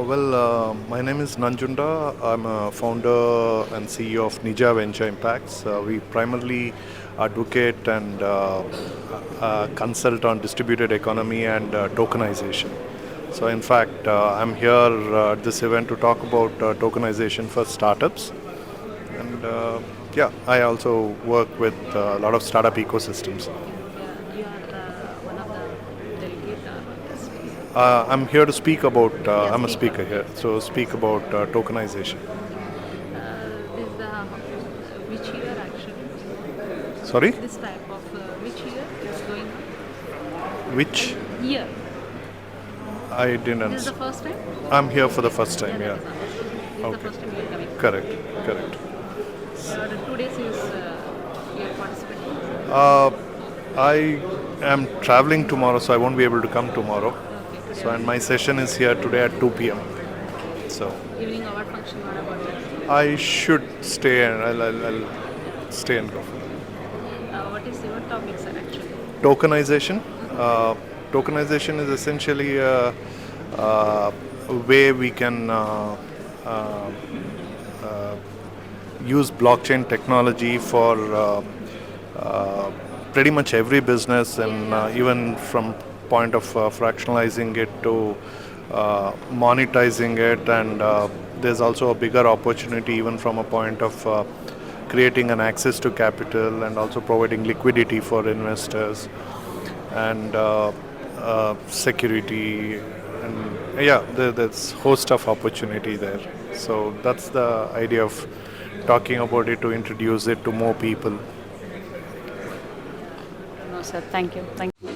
My name is Nanjunda. I'm a founder and CEO of Nija Venture Impacts. We primarily advocate and consult on distributed economy and tokenization. So, in fact, I'm here at this event to talk about tokenization for startups. And yeah, I also work with a lot of startup ecosystems. Yeah, you are one of the delegate this day. I'm here to speak about, Yeah, I'm a speaker. speaker here, so speak about tokenization. Okay. This is the which year actually? Sorry? This type of which year is going on? Which Year. I didn't This is the understand. first time? I'm here for the Okay. first Yeah, time, that yeah. is understood. This is the Okay. first time you are coming. Correct, correct. Yeah, the 2 days is you are participating. Uh, I am traveling tomorrow, so I won't be able to come tomorrow. Okay, today So, and only. my session is here today at 2 p.m. Okay. So, Evening award function, what about that? I should stay and I'll stay and go for it. What is your topic, sir, actually? Tokenization. Uh, Tokenization is essentially a way we can uh, uh, use blockchain technology for pretty much every business, and even from point of fractionalizing it to monetizing it, and there's also a bigger opportunity even from a point of creating an access to capital and also providing liquidity for investors and security, and yeah, there's host of opportunity there. So that's the idea of talking about it, to introduce it to more people. Yeah, good to know, sir. Thank you. Thank you.